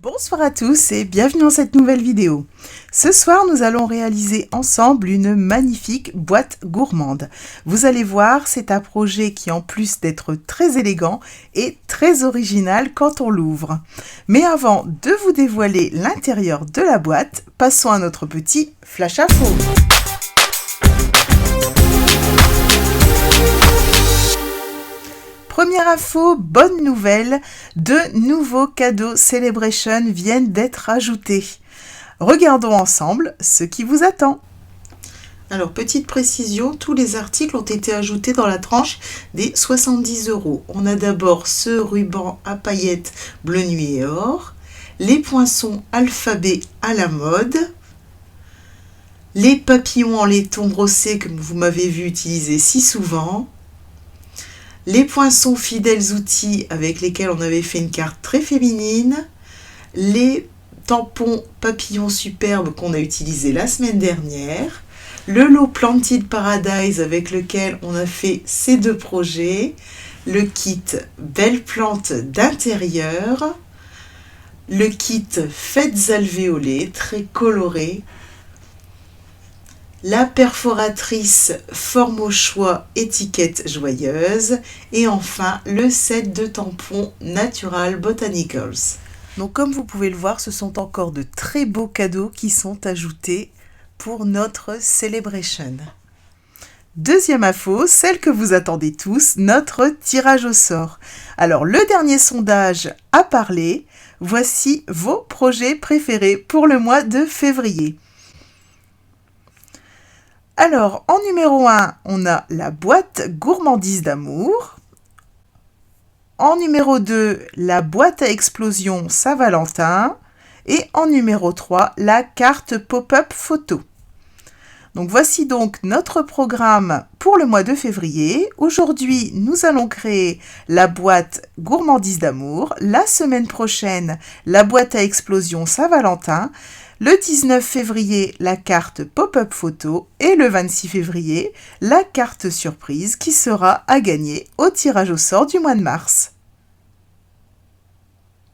Bonsoir à tous et bienvenue dans cette nouvelle vidéo. Ce soir, nous allons réaliser ensemble une magnifique boîte gourmande. Vous allez voir, c'est un projet qui, en plus d'être très élégant, est très original quand on l'ouvre. Mais avant de vous dévoiler l'intérieur de la boîte, passons à notre petit flash info. Première info, bonne nouvelle, de nouveaux cadeaux Celebration viennent d'être ajoutés. Regardons ensemble ce qui vous attend. Alors, petite précision, tous les articles ont été ajoutés dans la tranche des 70 €. On a d'abord ce ruban à paillettes bleu nuit et or, les poinçons alphabet à la mode, les papillons en laiton brossé que vous m'avez vu utiliser si souvent, les poinçons fidèles outils avec lesquels on avait fait une carte très féminine, les tampons papillons superbes qu'on a utilisés la semaine dernière, le lot Planted Paradise avec lequel on a fait ces deux projets, le kit Belle Plante d'intérieur, le kit Fêtes alvéolées très coloré, la perforatrice forme au choix étiquette joyeuse et enfin le set de tampons Natural Botanicals. Donc comme vous pouvez le voir, ce sont encore de très beaux cadeaux qui sont ajoutés pour notre Celebration. Deuxième info, celle que vous attendez tous, notre tirage au sort. Alors le dernier sondage a parlé, voici vos projets préférés pour le mois de février. Alors, en numéro 1, on a la boîte gourmandise d'amour. En numéro 2, la boîte à explosion Saint-Valentin. Et en numéro 3, la carte pop-up photo. Donc voici donc notre programme pour le mois de février. Aujourd'hui, nous allons créer la boîte gourmandise d'amour. La semaine prochaine, la boîte à explosion Saint-Valentin. Le 19 février, la carte pop-up photo et le 26 février, la carte surprise qui sera à gagner au tirage au sort du mois de mars.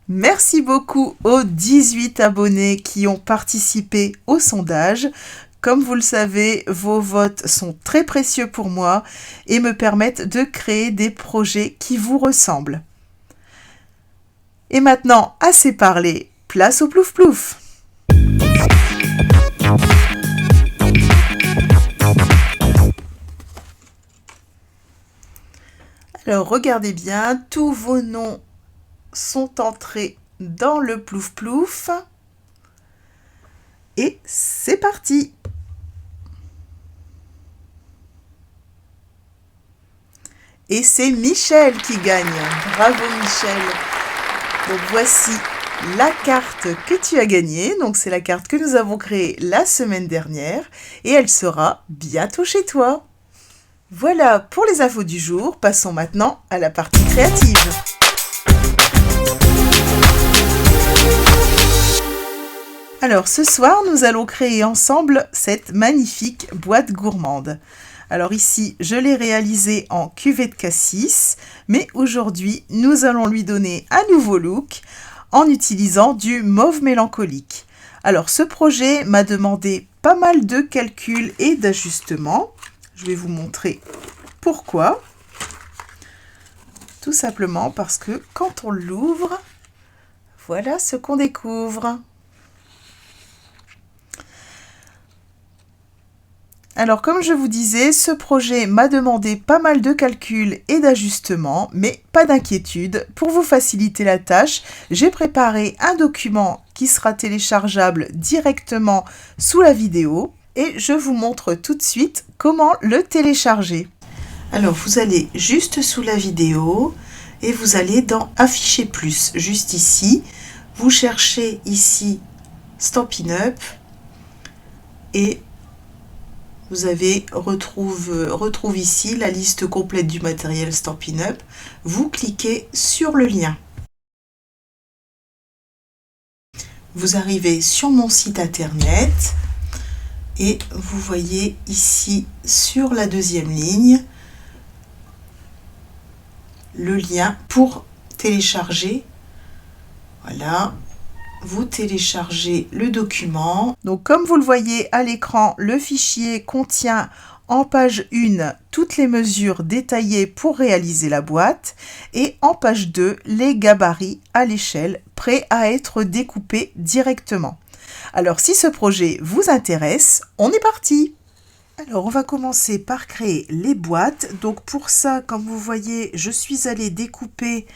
Merci beaucoup aux 18 abonnés qui ont participé au sondage. Comme vous le savez, vos votes sont très précieux pour moi et me permettent de créer des projets qui vous ressemblent. Et maintenant, assez parlé, place au plouf plouf. Alors regardez bien, tous vos noms sont entrés dans le plouf plouf. Et c'est parti! Et c'est Michel qui gagne. Bravo Michel. Donc voici la carte que tu as gagnée. Donc c'est la carte que nous avons créée la semaine dernière et elle sera bientôt chez toi. Voilà pour les infos du jour. Passons maintenant à la partie créative. Alors ce soir, nous allons créer ensemble cette magnifique boîte gourmande. Alors ici, je l'ai réalisée en cuvette cassis, mais aujourd'hui, nous allons lui donner un nouveau look en utilisant du mauve mélancolique. Alors ce projet m'a demandé pas mal de calculs et d'ajustements. Je vais vous montrer pourquoi. Tout simplement parce que quand on l'ouvre, voilà ce qu'on découvre. Alors comme je vous disais, ce projet m'a demandé pas mal de calculs et d'ajustements, mais pas d'inquiétude, pour vous faciliter la tâche, j'ai préparé un document qui sera téléchargeable directement sous la vidéo et je vous montre tout de suite comment le télécharger. Alors vous allez juste sous la vidéo et vous allez dans Afficher plus, juste ici, vous cherchez ici Stampin' Up et vous retrouve ici la liste complète du matériel Stampin' Up. Vous cliquez sur le lien. Vous arrivez sur mon site internet et vous voyez ici sur la deuxième ligne le lien pour télécharger. Voilà. vous téléchargez le document. Donc comme vous le voyez à l'écran, le fichier contient en page 1 toutes les mesures détaillées pour réaliser la boîte et en page 2 les gabarits à l'échelle prêts à être découpés directement. Alors si ce projet vous intéresse, on est parti! Alors on va commencer par créer les boîtes. Donc pour ça, comme vous voyez, je suis allée découper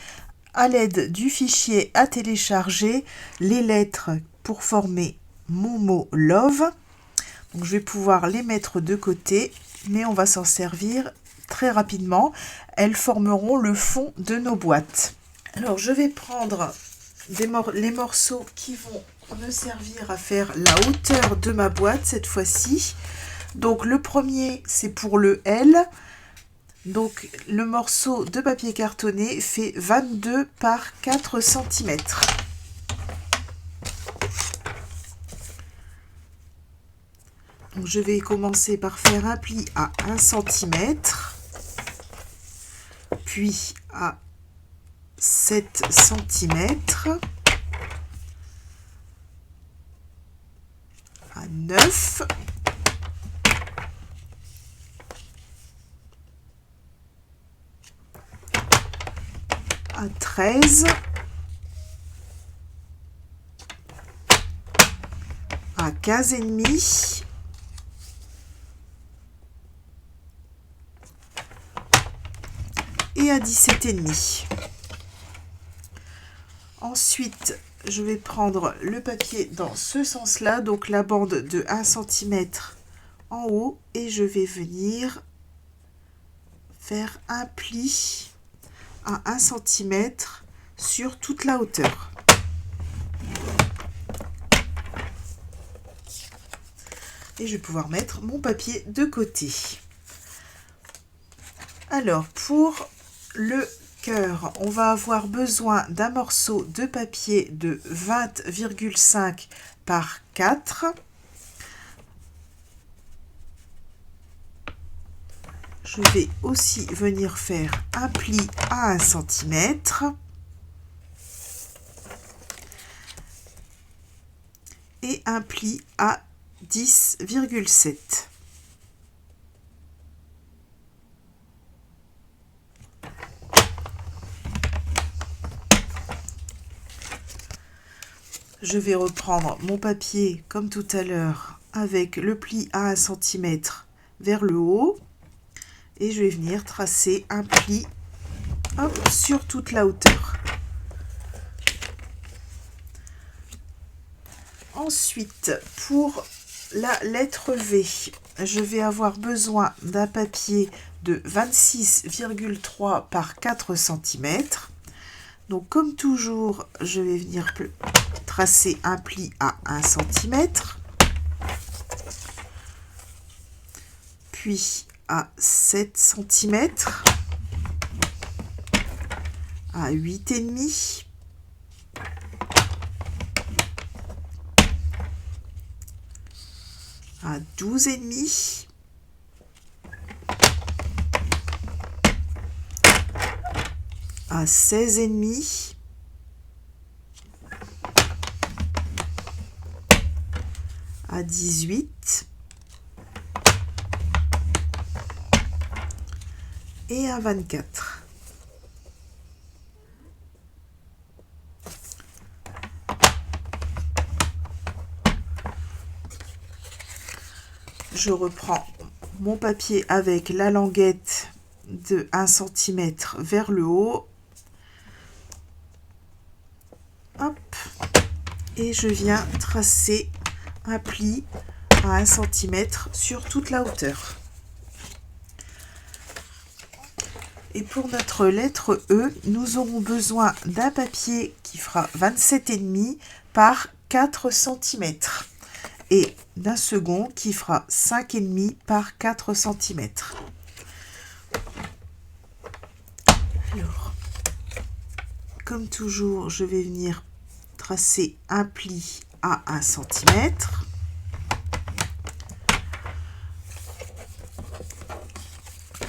à l'aide du fichier à télécharger les lettres pour former mon mot love. Donc je vais pouvoir les mettre de côté, mais on va s'en servir très rapidement. Elles formeront le fond de nos boîtes. Alors je vais prendre les morceaux qui vont me servir à faire la hauteur de ma boîte cette fois-ci. Donc le premier, c'est pour le L. Donc le morceau de papier cartonné fait 22 par 4 cm. Donc je vais commencer par faire un pli à 1 cm, puis à 7 cm, à 9, à 13, à 15,5, et à 17,5. Ensuite, je vais prendre le papier dans ce sens-là, donc la bande de 1 cm en haut, et je vais venir faire un pli à 1 cm sur toute la hauteur. Et je vais pouvoir mettre mon papier de côté. Alors, pour le cœur, on va avoir besoin d'un morceau de papier de 20,5 par 4. Je vais aussi venir faire un pli à 1 cm. Et un pli à 10,7. Je vais reprendre mon papier comme tout à l'heure avec le pli à 1 cm vers le haut et je vais venir tracer un pli sur toute la hauteur. Ensuite, pour la lettre V, je vais avoir besoin d'un papier de 26,3 par 4 cm. Donc comme toujours, je vais venir tracer un pli à 1 cm, puis à 7 cm, à 8,5, à 12,5, à 16,5, à 18 et à 24. Je reprends mon papier avec la languette de 1 cm vers le haut. Hop. Et je viens tracer un pli à 1 cm sur toute la hauteur. Et pour notre lettre E, nous aurons besoin d'un papier qui fera 27,5 par 4 cm et d'un second qui fera 5,5 par 4 cm. Alors, comme toujours, je vais venir tracer un pli à 1 cm.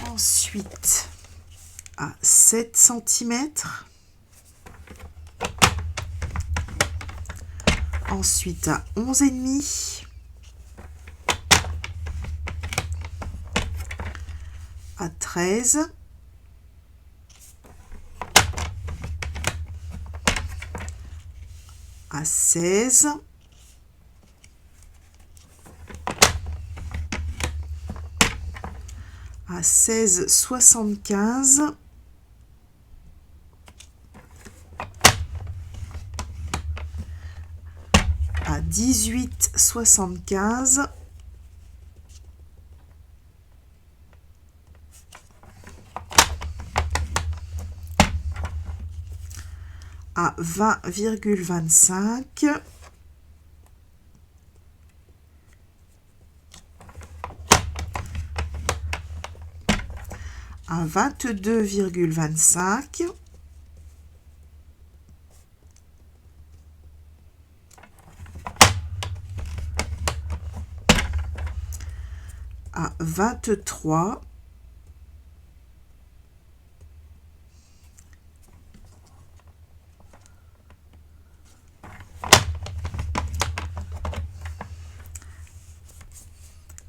Ensuite, à 7 cm, ensuite à 11,5, à 13, à 16, à 16,75, à 18,75, à 20,25, à 22,25, à 23,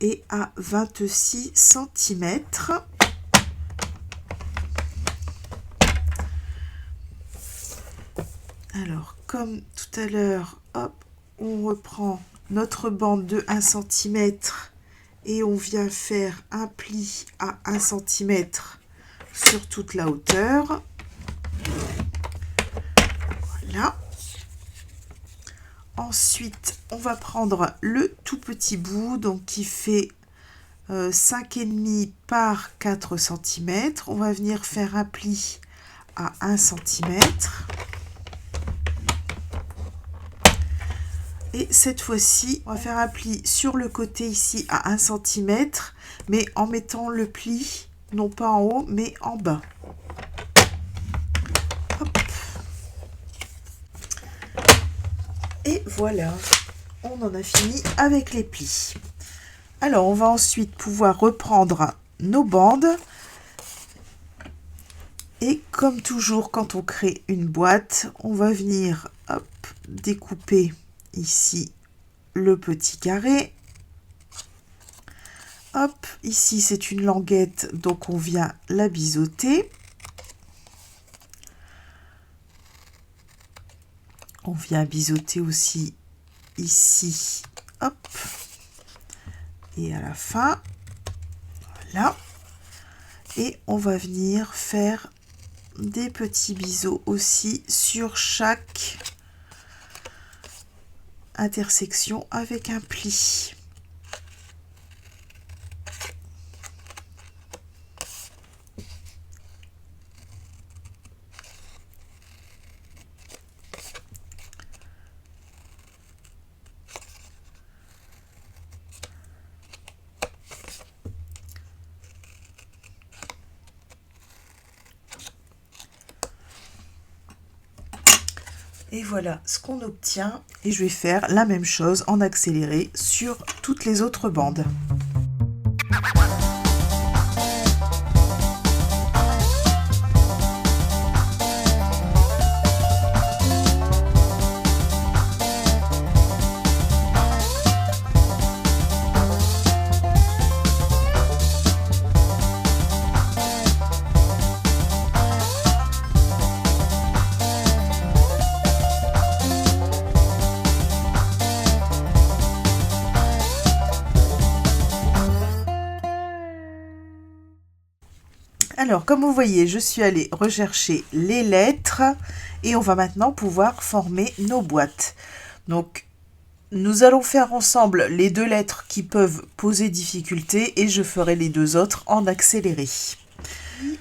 et à 26 cm. Alors, comme tout à l'heure, hop, on reprend notre bande de 1 cm et on vient faire un pli à 1 cm sur toute la hauteur. Voilà. Ensuite, on va prendre le tout petit bout, donc qui fait 5,5 par 4 cm. On va venir faire un pli à 1 cm. Et cette fois-ci, on va faire un pli sur le côté ici à 1 cm, mais en mettant le pli, non pas en haut, mais en bas. Hop. Et voilà, on en a fini avec les plis. Alors, on va ensuite pouvoir reprendre nos bandes. Et comme toujours, quand on crée une boîte, on va venir hop, découper ici le petit carré. Hop, ici c'est une languette, donc on vient la biseauter. On vient biseauter aussi ici, hop, et à la fin, voilà. Et on va venir faire des petits biseaux aussi sur chaque intersection avec un pli. Et voilà ce qu'on obtient. Et je vais faire la même chose en accéléré sur toutes les autres bandes. Alors, comme vous voyez, je suis allée rechercher les lettres et on va maintenant pouvoir former nos boîtes. Donc, nous allons faire ensemble les 2 lettres qui peuvent poser difficulté et je ferai les 2 autres en accéléré.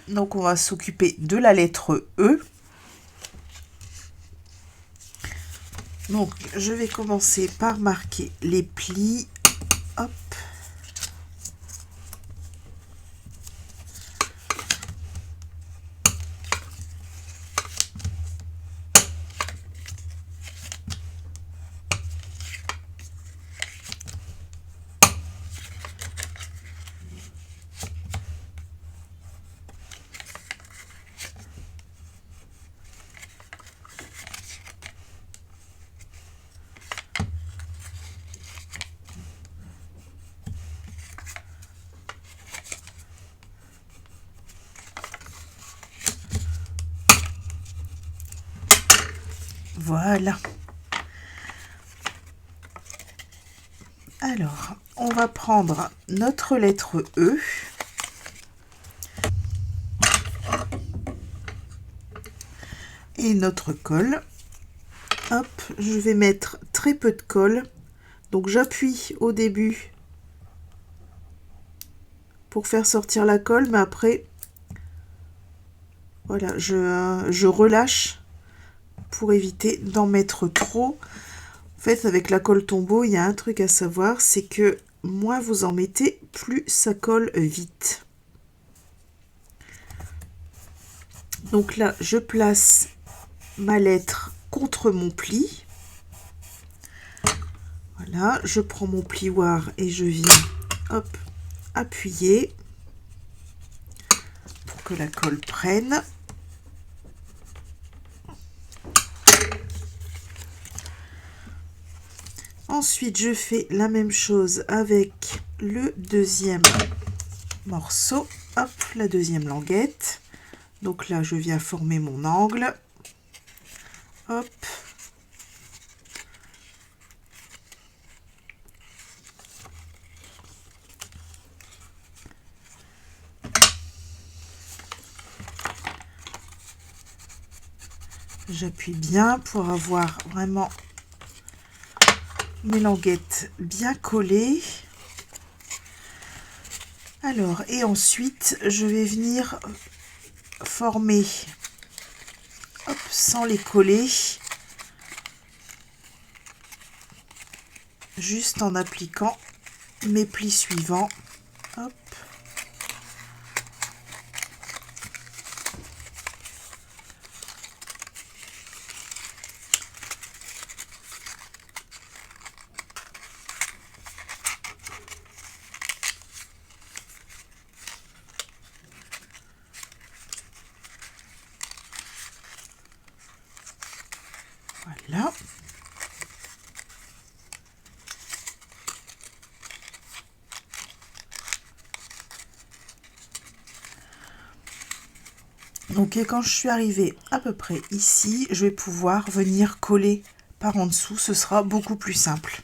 Donc, on va s'occuper de la lettre E. Donc, je vais commencer par marquer les plis. Hop. Voilà. Alors, on va prendre notre lettre E. Et notre colle. Hop, je vais mettre très peu de colle. Donc j'appuie au début pour faire sortir la colle, mais après, voilà, je relâche pour éviter d'en mettre trop. En fait, avec la colle Tombow, il y a un truc à savoir, c'est que moins vous en mettez, plus ça colle vite. Donc là, je place ma lettre contre mon pli. Voilà, je prends mon plioir et je viens, hop, appuyer pour que la colle prenne. Ensuite, je fais la même chose avec le deuxième morceau, hop, la deuxième languette. Donc là, je viens former mon angle. Hop. J'appuie bien pour avoir vraiment mes languettes bien collées. Alors, et ensuite, je vais venir former, hop, sans les coller, juste en appliquant mes plis suivants. Hop. Voilà. Donc, et quand je suis arrivée à peu près ici, je vais pouvoir venir coller par en dessous. Ce sera beaucoup plus simple.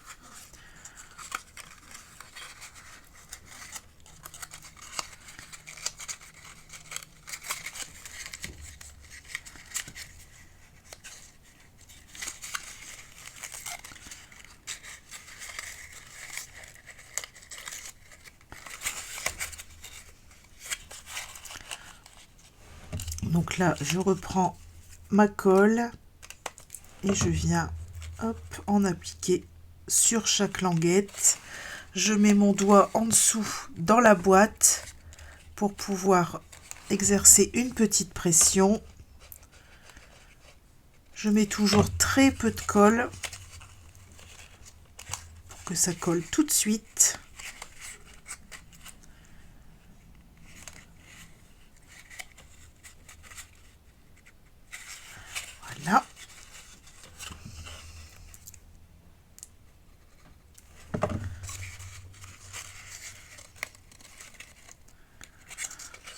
Donc là, je reprends ma colle et je viens, hop, en appliquer sur chaque languette. Je mets mon doigt en dessous dans la boîte pour pouvoir exercer une petite pression. Je mets toujours très peu de colle pour que ça colle tout de suite. Voilà.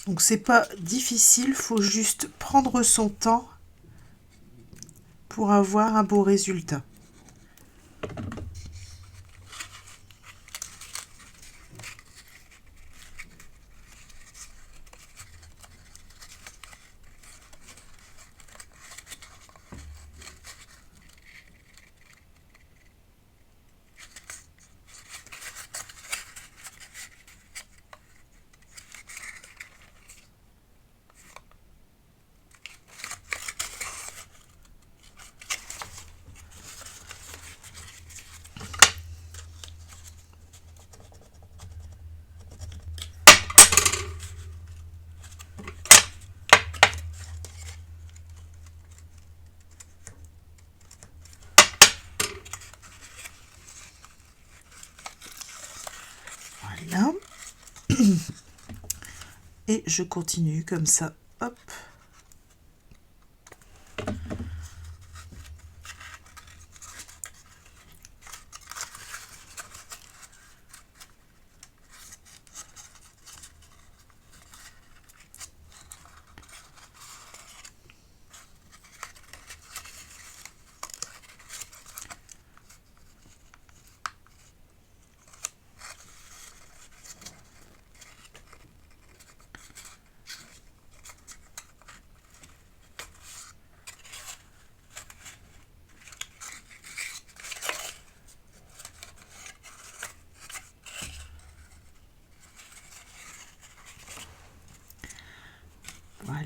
Donc c'est pas difficile, faut juste prendre son temps pour avoir un beau résultat. Voilà. Et je continue comme ça. Hop.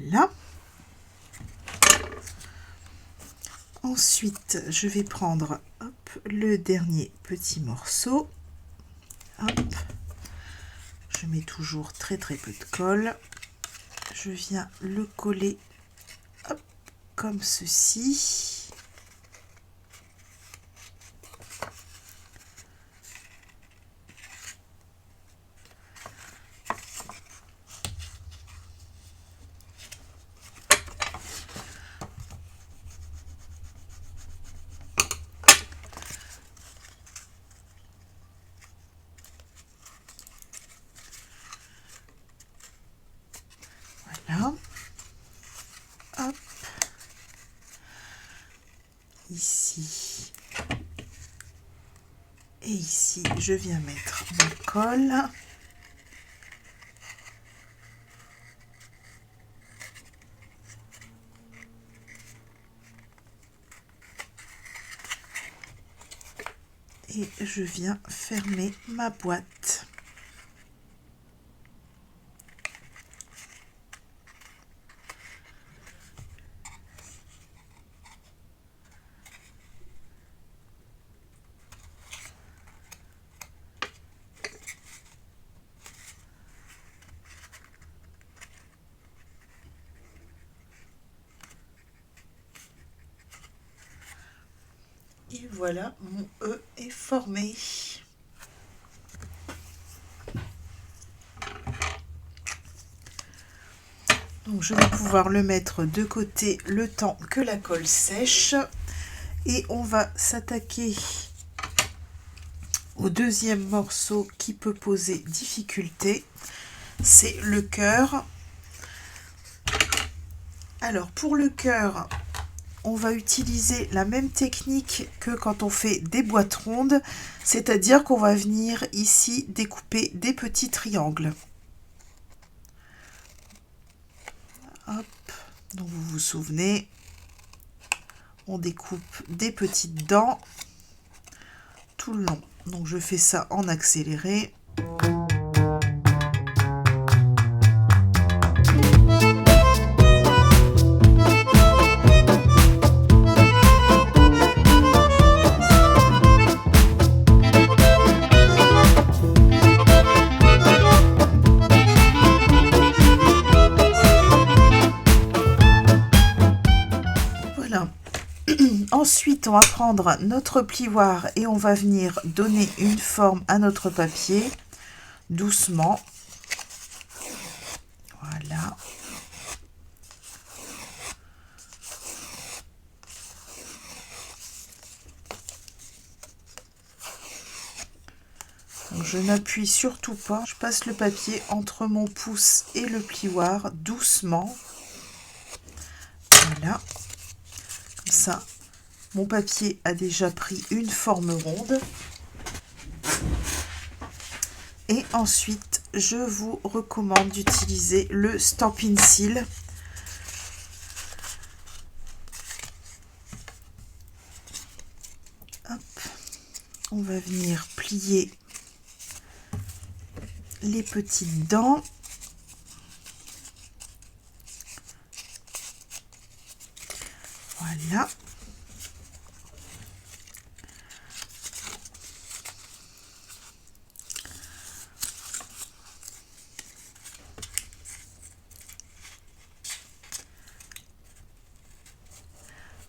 Voilà. Ensuite, je vais prendre hop, le dernier petit morceau. Hop. Je mets toujours très peu de colle. Je viens le coller hop, comme ceci. Voilà. Hop. Ici. Et ici, je viens mettre mon colle. Et je viens fermer ma boîte. Et voilà, mon E est formé. Donc je vais pouvoir le mettre de côté le temps que la colle sèche. Et on va s'attaquer au deuxième morceau qui peut poser difficulté. C'est le cœur. Alors pour le cœur, on va utiliser la même technique que quand on fait des boîtes rondes, c'est-à-dire qu'on va venir ici découper des petits triangles. Hop, donc vous vous souvenez, on découpe des petites dents tout le long. Donc je fais ça en accéléré. Ensuite, on va prendre notre plioir et on va venir donner une forme à notre papier, doucement. Voilà. Donc, je n'appuie surtout pas, je passe le papier entre mon pouce et le plioir, doucement. Voilà. Comme ça, mon papier a déjà pris une forme ronde. Et ensuite, je vous recommande d'utiliser le Stampin' Seal. Hop. On va venir plier les petites dents. Voilà.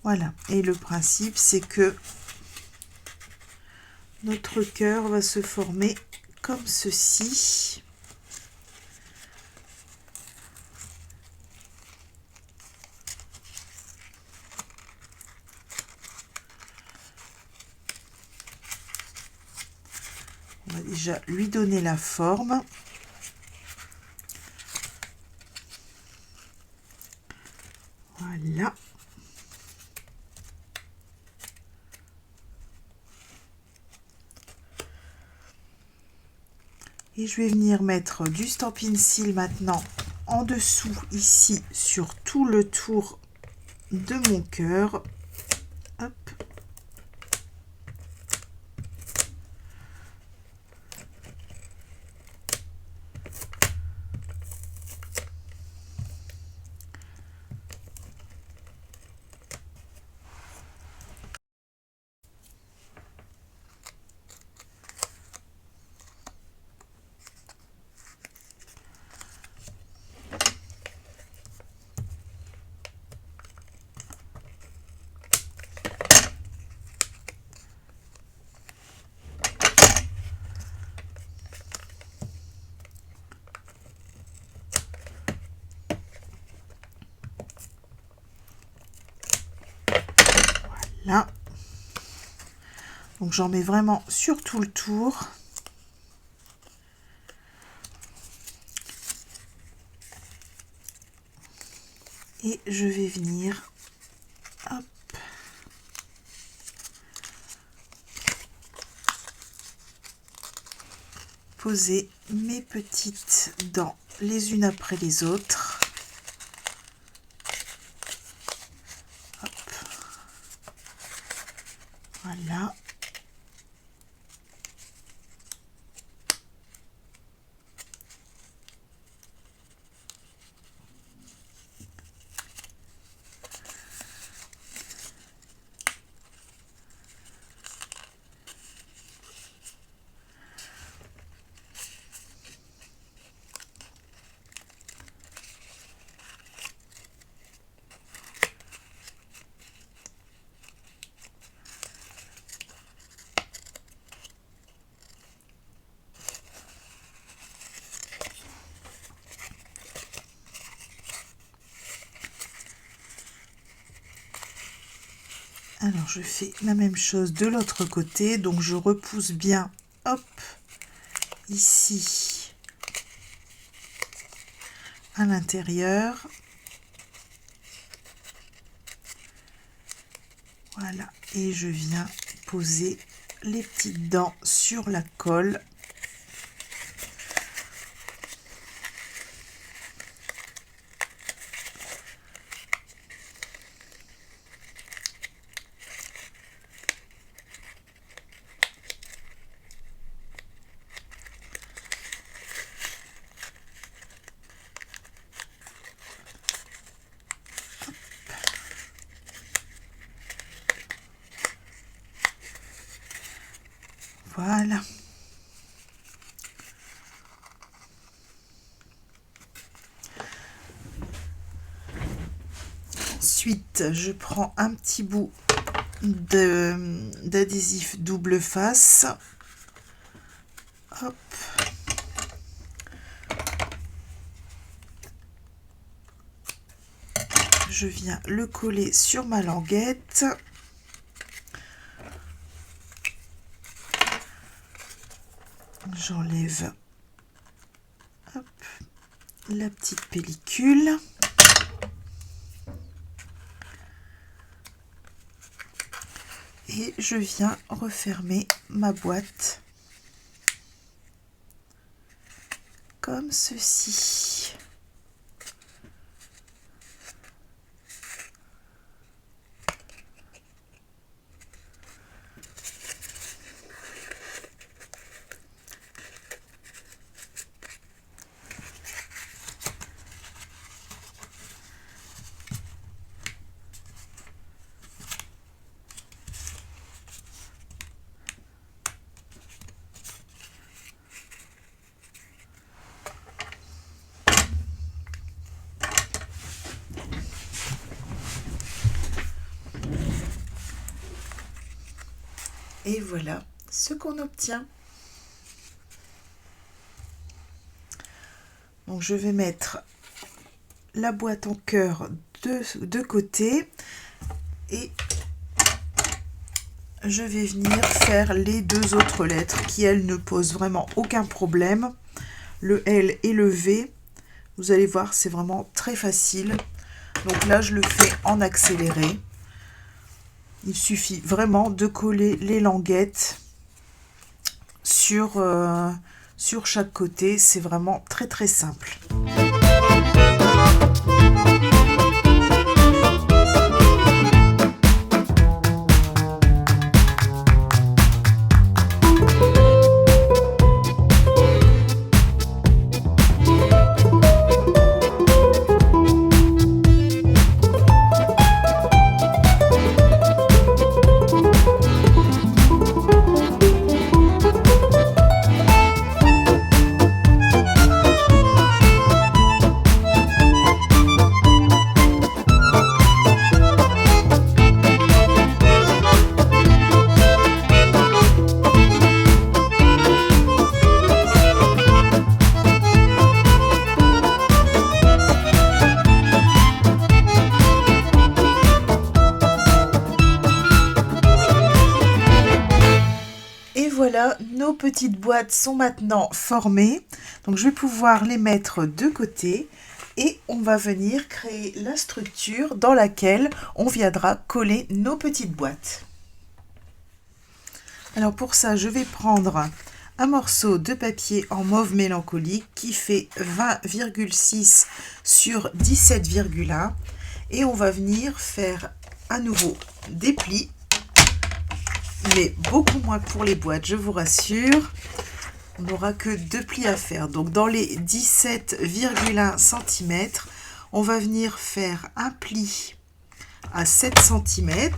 Voilà, et le principe, c'est que notre cœur va se former comme ceci. On va déjà lui donner la forme. Voilà. Et je vais venir mettre du Stampin' Seal maintenant en dessous, ici, sur tout le tour de mon cœur. Hop. Là. Donc j'en mets vraiment sur tout le tour. Et je vais venir, hop, poser mes petites dents les unes après les autres. Hop. Voilà. Alors je fais la même chose de l'autre côté, donc je repousse bien, hop, ici à l'intérieur. Voilà, et je viens poser les petites dents sur la colle. Voilà. Ensuite, je prends un petit bout d'adhésif double face. Hop. Je viens le coller sur ma languette. J'enlève la petite pellicule. Et je viens refermer ma boîte comme ceci. Et voilà ce qu'on obtient. Donc je vais mettre la boîte en cœur de côté et je vais venir faire les deux autres lettres qui, elles, ne posent vraiment aucun problème. Le L et le V. Vous allez voir, c'est vraiment très facile. Donc là, je le fais en accéléré. Il suffit vraiment de coller les languettes sur chaque côté. C'est vraiment très très simple. voilà, nos petites boîtes sont maintenant formées. Donc je vais pouvoir les mettre de côté et on va venir créer la structure dans laquelle on viendra coller nos petites boîtes. Alors pour ça, je vais prendre un morceau de papier en mauve mélancolique qui fait 20,6 sur 17,1 et on va venir faire à nouveau des plis, mais beaucoup moins pour les boîtes, je vous rassure. On n'aura que 2 plis à faire. Donc dans les 17,1 cm, on va venir faire un pli à 7 cm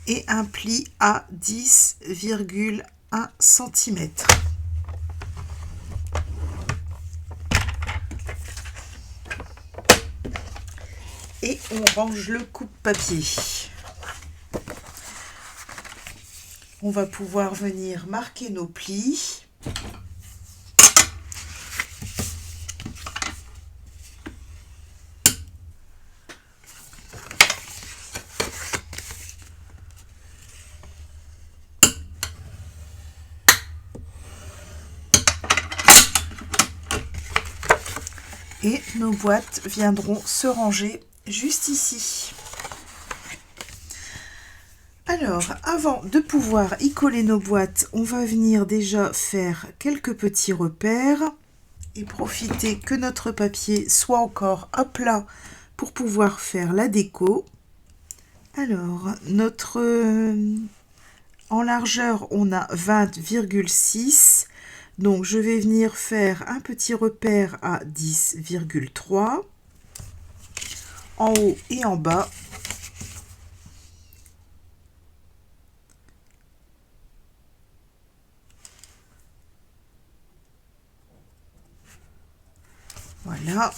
et un pli à 10,1 cm. Et on range le coupe-papier. On va pouvoir venir marquer nos plis. Et nos boîtes viendront se ranger juste ici. Alors, avant de pouvoir y coller nos boîtes, on va venir déjà faire quelques petits repères et profiter que notre papier soit encore à plat pour pouvoir faire la déco. Alors, en largeur, on a 20,6. Donc, je vais venir faire un petit repère à 10,3 en haut et en bas. Voilà.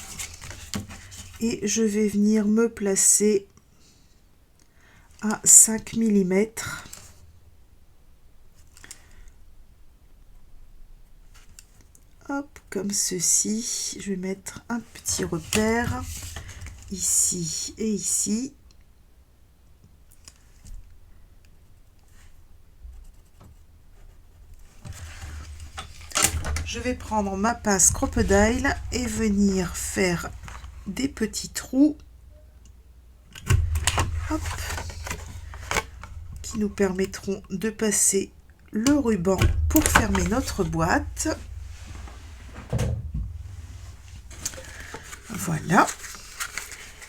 Et je vais venir me placer à 5 mm. Hop, comme ceci. Je vais mettre un petit repère ici et ici. Je vais prendre ma pince Crocodile et venir faire des petits trous, hop, qui nous permettront de passer le ruban pour fermer notre boîte. Voilà.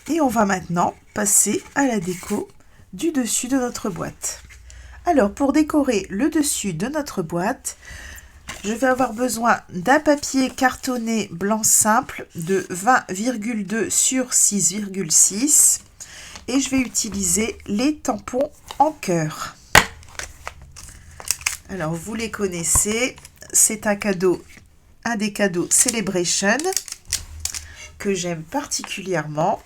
Et on va maintenant passer à la déco du dessus de notre boîte. Alors, pour décorer le dessus de notre boîte, je vais avoir besoin d'un papier cartonné blanc simple de 20,2 sur 6,6 et je vais utiliser les tampons en cœur. Alors vous les connaissez, c'est un des cadeaux Celebration que j'aime particulièrement.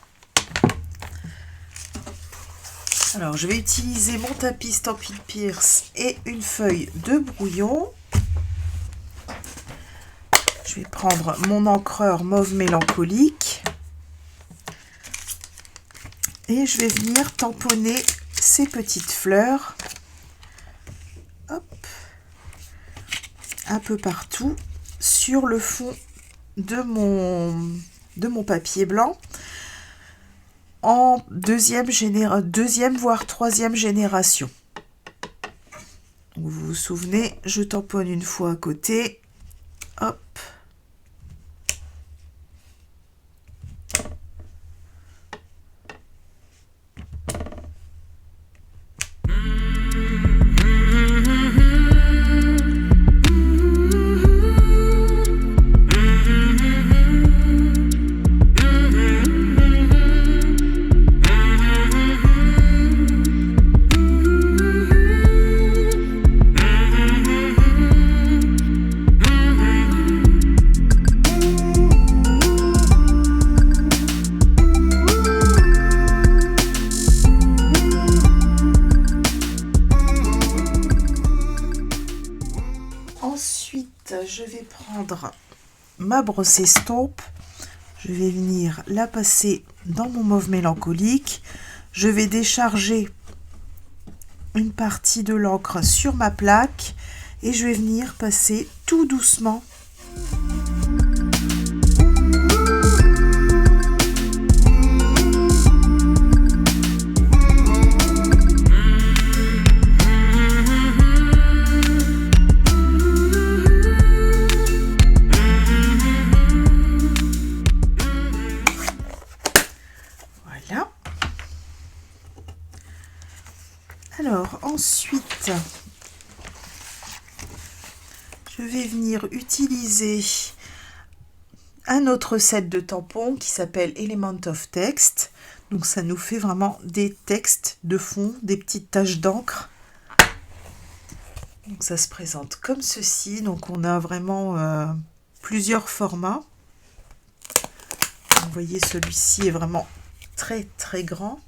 Alors je vais utiliser mon tapis Stampin' Pierce et une feuille de brouillon. Je vais prendre mon encreur mauve mélancolique et je vais venir tamponner ces petites fleurs, hop, un peu partout sur le fond de mon papier blanc en deuxième voire troisième génération. Vous vous souvenez, je tamponne une fois à côté, hop. Je vais prendre ma brosse estompe, je vais venir la passer dans mon mauve mélancolique, je vais décharger une partie de l'encre sur ma plaque et je vais venir passer tout doucement . Voilà. Alors ensuite, je vais venir utiliser un autre set de tampons qui s'appelle Element of Text. Donc ça nous fait vraiment des textes de fond, des petites taches d'encre. Donc ça se présente comme ceci. Donc on a vraiment plusieurs formats. Vous voyez, celui-ci est vraiment très très grand.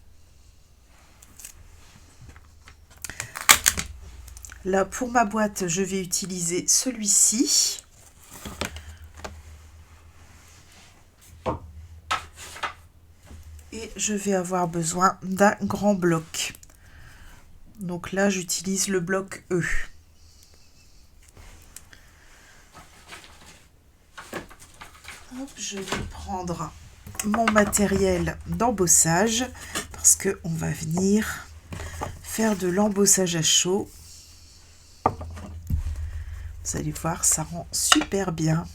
Là, pour ma boîte, je vais utiliser celui-ci. Et je vais avoir besoin d'un grand bloc. Donc là, j'utilise le bloc E. Hop, je vais prendre mon matériel d'embossage parce qu'on va venir faire de l'embossage à chaud. Vous allez voir, ça rend super bien.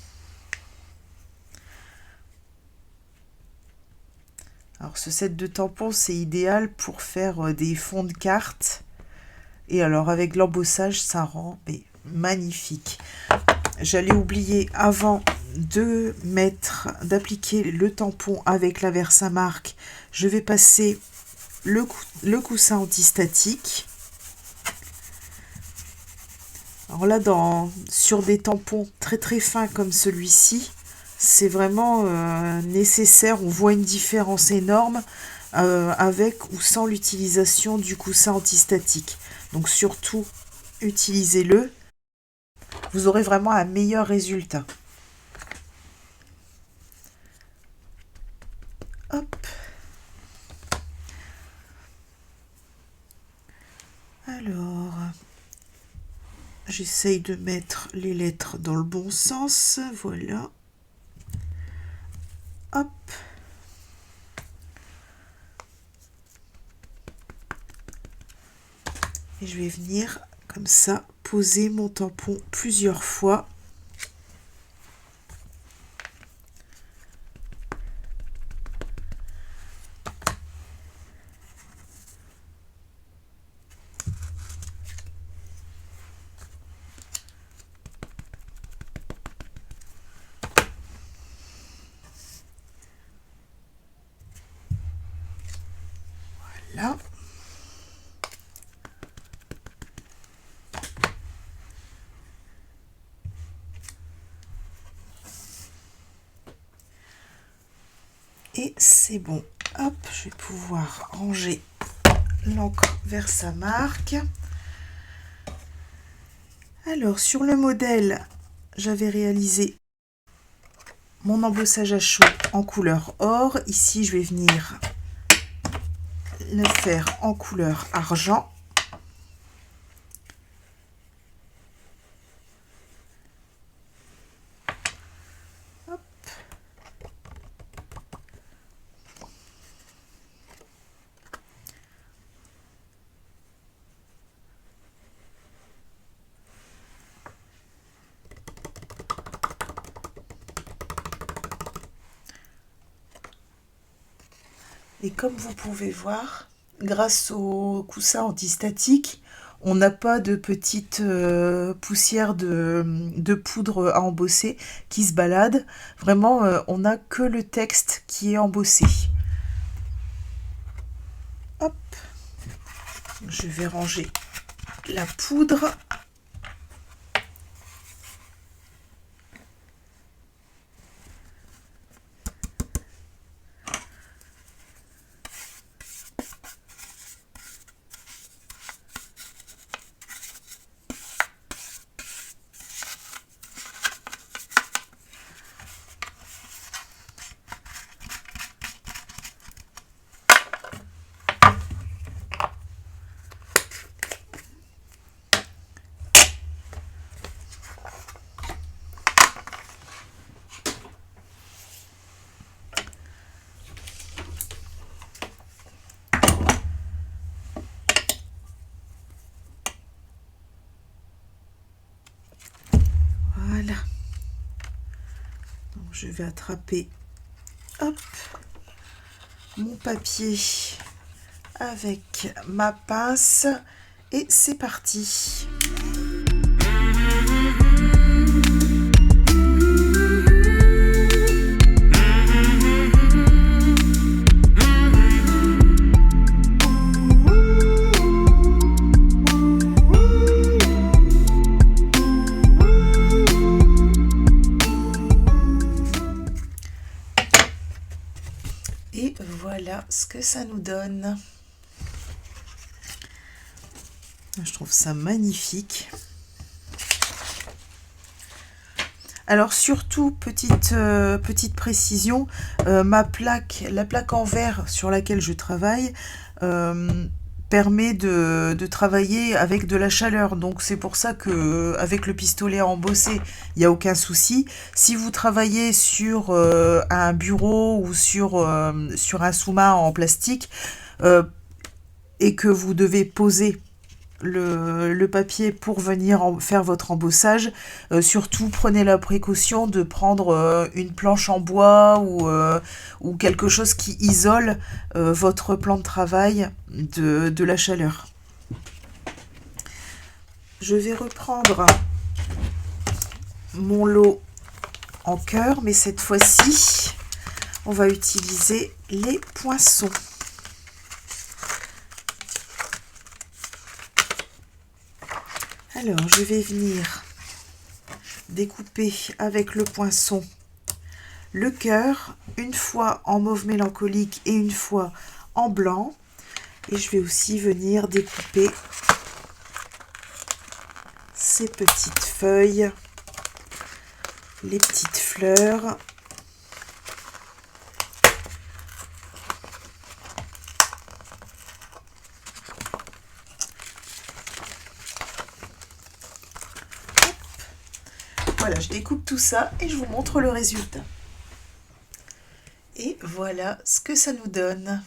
Alors ce set de tampons, c'est idéal pour faire des fonds de cartes. Et alors avec l'embossage, ça rend magnifique. J'allais oublier avant d'appliquer le tampon avec la Versamark. Je vais passer le coussin antistatique. Alors là, sur des tampons très très fins comme celui-ci, c'est vraiment nécessaire. On voit une différence énorme avec ou sans l'utilisation du coussin antistatique. Donc surtout, utilisez-le. Vous aurez vraiment un meilleur résultat. Hop. Alors, j'essaye de mettre les lettres dans le bon sens. Voilà. Hop. Et je vais venir comme ça poser mon tampon plusieurs fois. Voilà. Et c'est bon. Hop, je vais pouvoir ranger l'encre Versamark. Alors, sur le modèle, j'avais réalisé mon embossage à chaud en couleur or. Ici, je vais venir le faire en couleur argent. Hop. Et comme vous pouvez voir, grâce au coussin antistatique, on n'a pas de petites poussières de poudre à embosser qui se baladent. Vraiment, on n'a que le texte qui est embossé. Hop. Je vais ranger la poudre. je vais attraper, hop, mon papier avec ma pince et c'est parti. Et voilà ce que ça nous donne. Je trouve ça magnifique. Alors surtout, petite précision, la plaque en verre sur laquelle je travaille, permet de travailler avec de la chaleur. Donc c'est pour ça que avec le pistolet à embosser, il n'y a aucun souci. Si vous travaillez sur un bureau ou sur un sous-marin en plastique et que vous devez poser le papier pour venir faire votre embossage, surtout prenez la précaution de prendre une planche en bois ou quelque chose qui isole votre plan de travail de la chaleur. Je vais reprendre mon lot en cœur, mais cette fois-ci, on va utiliser les poinçons. Alors, je vais venir découper avec le poinçon le cœur, une fois en mauve mélancolique et une fois en blanc. Et je vais aussi venir découper ces petites feuilles, les petites fleurs. Voilà, je découpe tout ça et je vous montre le résultat. Et voilà ce que ça nous donne.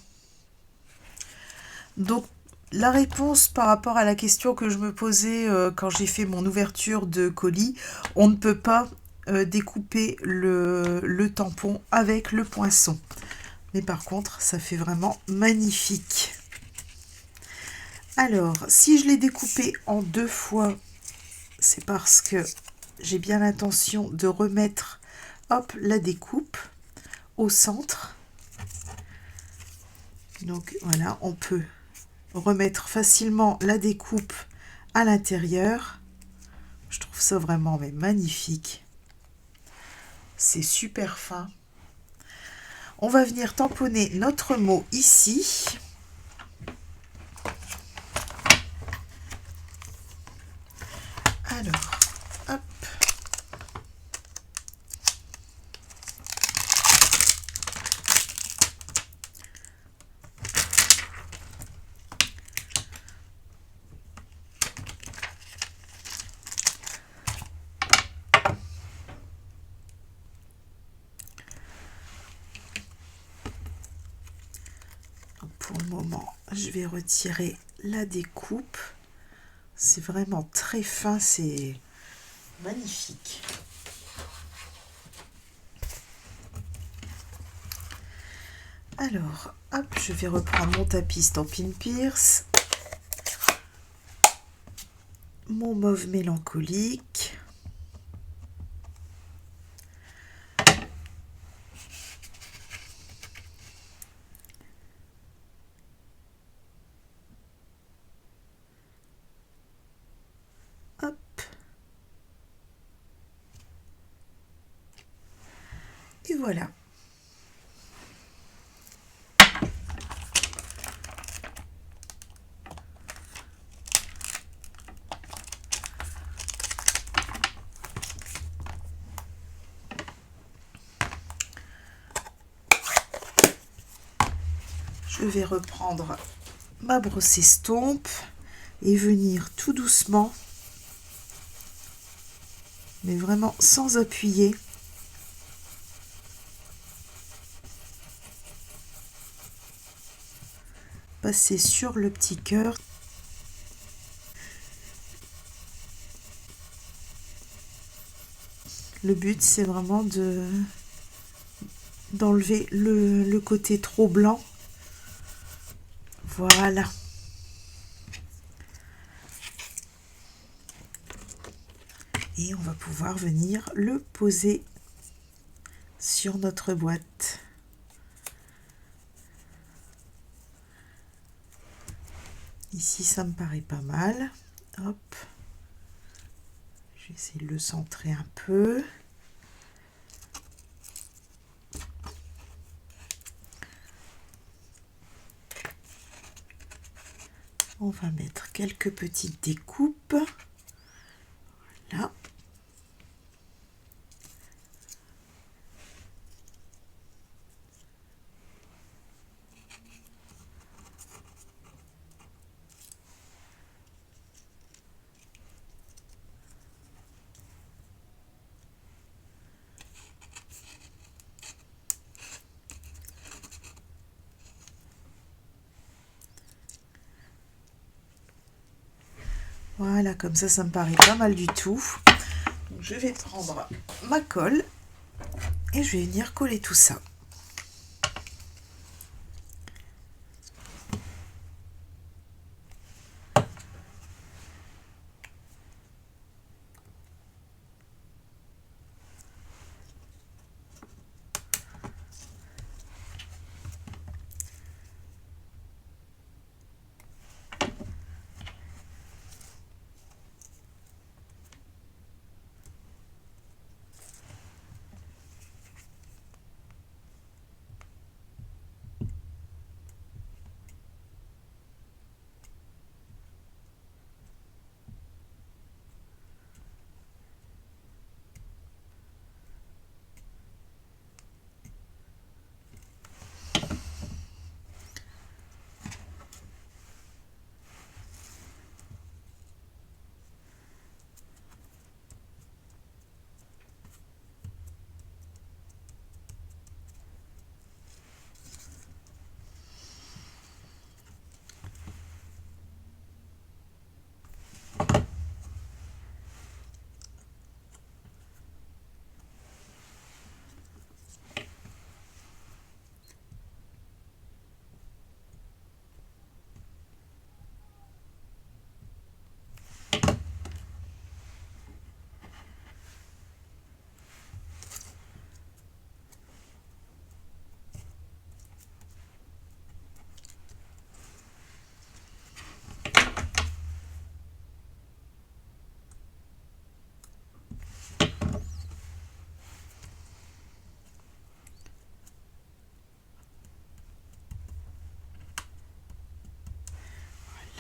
Donc, la réponse par rapport à la question que je me posais quand j'ai fait mon ouverture de colis, on ne peut pas découper le tampon avec le poinçon. Mais par contre, ça fait vraiment magnifique. Alors, si je l'ai découpé en 2 fois, c'est parce que j'ai bien l'intention de remettre, hop, la découpe au centre. Donc voilà, on peut remettre facilement la découpe à l'intérieur. Je trouve ça vraiment magnifique. C'est super fin. On va venir tamponner notre mot ici. Alors, hop. Pour le moment, je vais retirer la découpe. C'est vraiment très fin, c'est magnifique. Alors, hop, je vais reprendre mon tapis Stampin' Pierce, mon mauve mélancolique. Et voilà. Je vais reprendre ma brosse estompe et venir tout doucement, mais vraiment sans appuyer, passer sur le petit cœur. Le but, c'est vraiment de d'enlever le côté trop blanc. Voilà. Et on va pouvoir venir le poser sur notre boîte. Ici, ça me paraît pas mal. Hop. Je vais essayer de le centrer un peu. On va mettre quelques petites découpes. Voilà. Voilà, comme ça me paraît pas mal du tout. Donc, je vais prendre ma colle et je vais venir coller tout ça.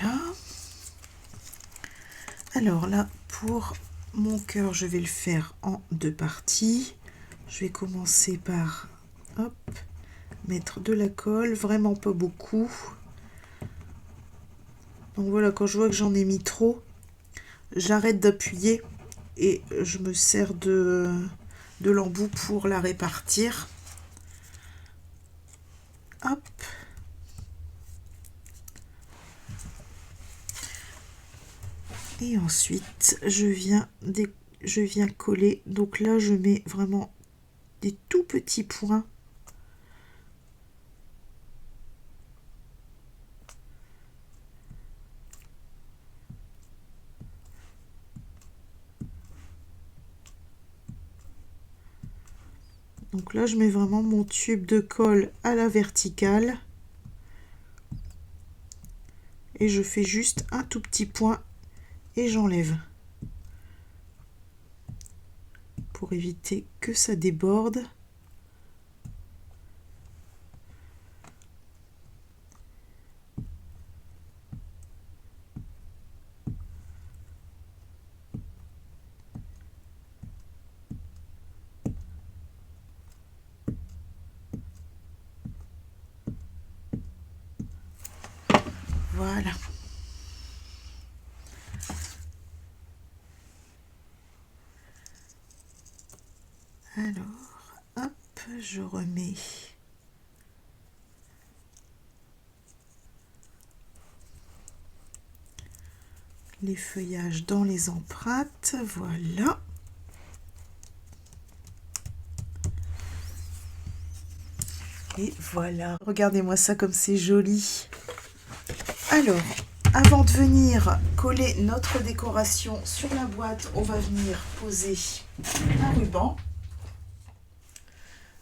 Là. Alors là, pour mon cœur, je vais le faire en deux parties. Je vais commencer par hop, mettre de la colle, vraiment pas beaucoup. Donc voilà, quand je vois que j'en ai mis trop, j'arrête d'appuyer et je me sers de l'embout pour la répartir. Hop. Et ensuite, je viens coller. Donc là, je mets vraiment des tout petits points. Donc là, je mets vraiment mon tube de colle à la verticale. Et je fais juste un tout petit point et j'enlève. Pour éviter que ça déborde. Voilà. Alors, hop, je remets les feuillages dans les empreintes. Voilà. Et voilà, regardez-moi ça comme c'est joli. Alors, avant de venir coller notre décoration sur la boîte, on va venir poser un ruban.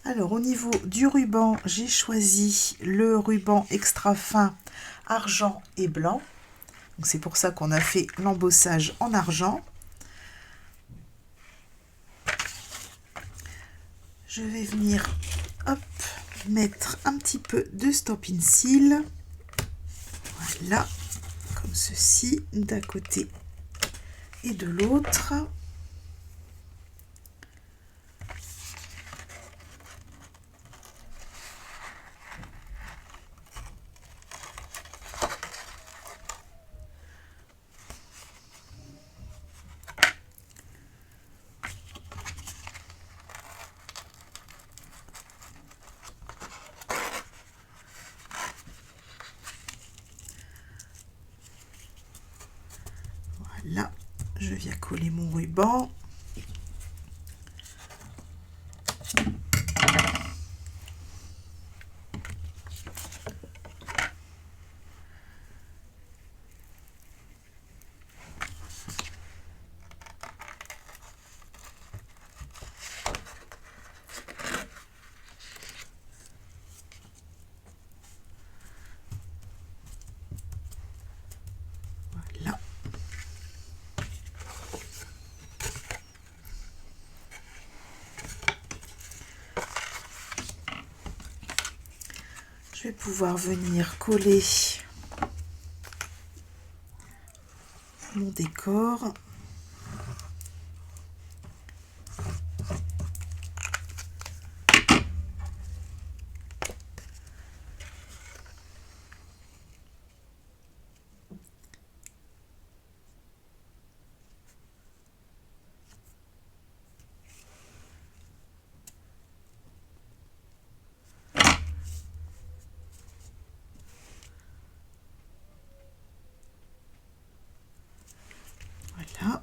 Alors, au niveau du ruban, j'ai choisi le ruban extra fin argent et blanc. Donc, c'est pour ça qu'on a fait l'embossage en argent. Je vais venir, hop, mettre un petit peu de Stampin' Seal. Voilà, comme ceci, d'un côté et de l'autre. Là, je viens coller mon ruban. Voilà. Je vais pouvoir venir coller mon décor. Voilà.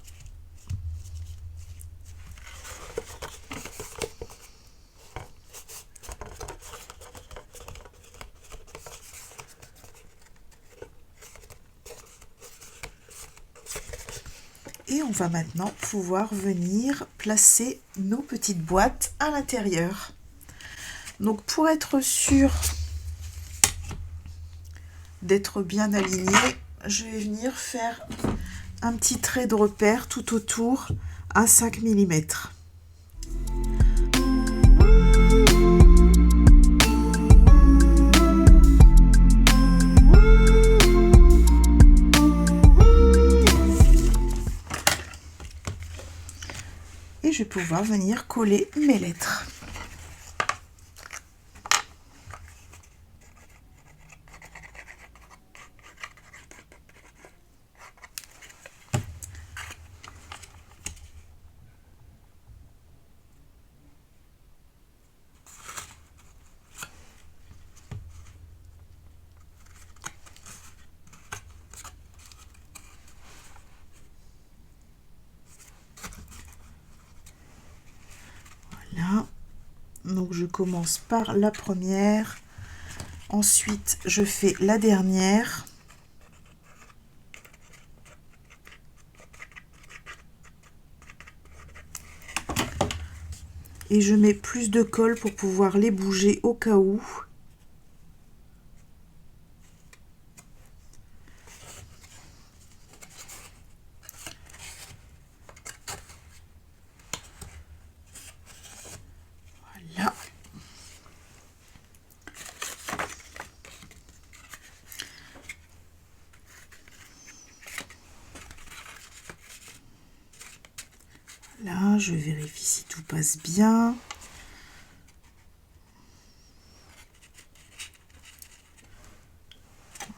Et on va maintenant pouvoir venir placer nos petites boîtes à l'intérieur. Donc pour être sûr d'être bien aligné, je vais venir faire un petit trait de repère tout autour à 5 mm. Et je vais pouvoir venir coller mes lettres. Voilà. Donc je commence par la première, ensuite je fais la dernière. Et je mets plus de colle pour pouvoir les bouger au cas où. Voilà. Là, je vérifie si tout passe bien.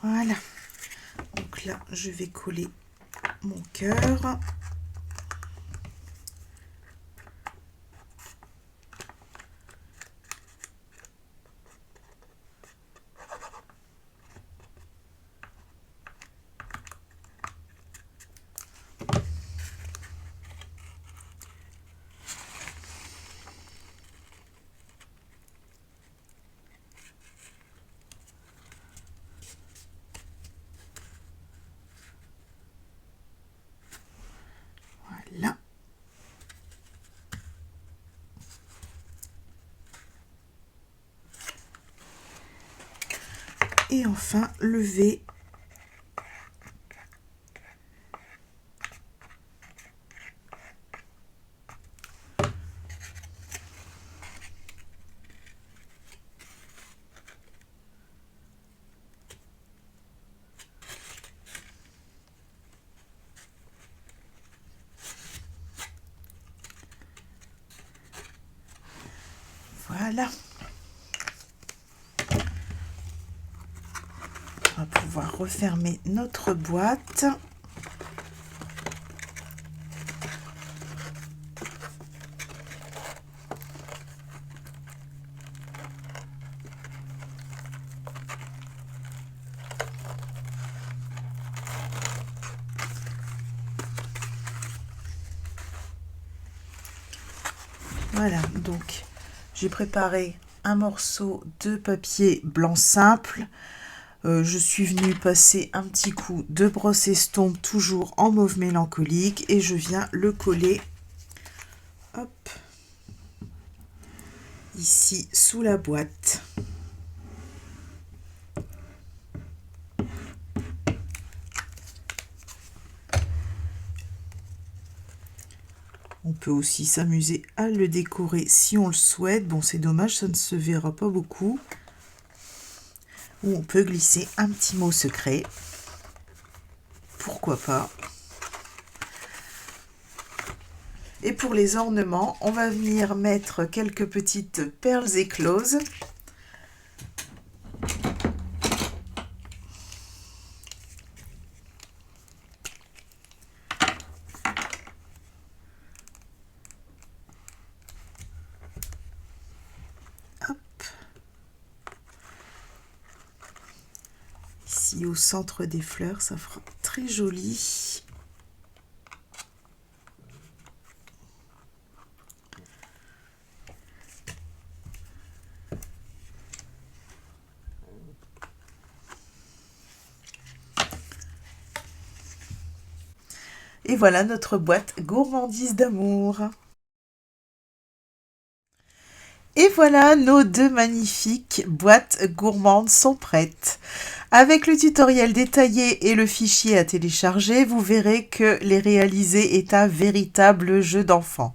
Voilà. Donc là, je vais coller mon cœur. Et enfin, le V. Voilà. On va pouvoir refermer notre boîte. Voilà, donc j'ai préparé un morceau de papier blanc simple. Je suis venue passer un petit coup de brosse estompe, toujours en mauve mélancolique, et je viens le coller, hop, ici sous la boîte. On peut aussi s'amuser à le décorer si on le souhaite. Bon, c'est dommage, ça ne se verra pas beaucoup. Ou on peut glisser un petit mot secret. Pourquoi pas. Et pour les ornements, on va venir mettre quelques petites perles écloses. Ici au centre des fleurs, ça fera très joli. Et voilà notre boîte gourmandise d'amour. Et voilà, nos deux magnifiques boîtes gourmandes sont prêtes. Avec le tutoriel détaillé et le fichier à télécharger, vous verrez que les réaliser est un véritable jeu d'enfant.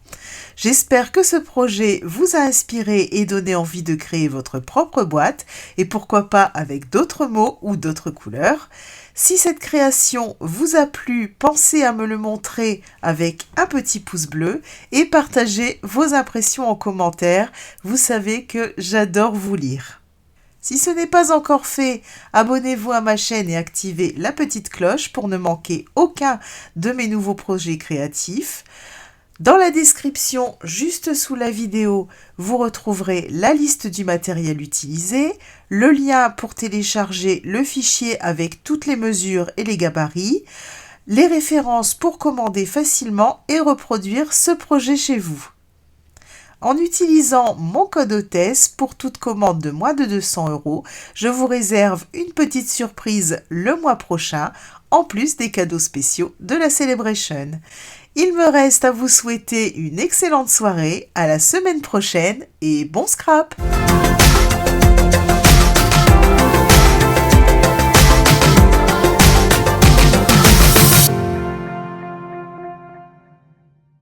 J'espère que ce projet vous a inspiré et donné envie de créer votre propre boîte, et pourquoi pas avec d'autres mots ou d'autres couleurs. Si cette création vous a plu, pensez à me le montrer avec un petit pouce bleu et partagez vos impressions en commentaire. Vous savez que j'adore vous lire. Si ce n'est pas encore fait, abonnez-vous à ma chaîne et activez la petite cloche pour ne manquer aucun de mes nouveaux projets créatifs. Dans la description, juste sous la vidéo, vous retrouverez la liste du matériel utilisé, le lien pour télécharger le fichier avec toutes les mesures et les gabarits, les références pour commander facilement et reproduire ce projet chez vous. En utilisant mon code hôtesse pour toute commande de moins de 200 €, je vous réserve une petite surprise le mois prochain, en plus des cadeaux spéciaux de la Celebration. Il me reste à vous souhaiter une excellente soirée, à la semaine prochaine et bon scrap!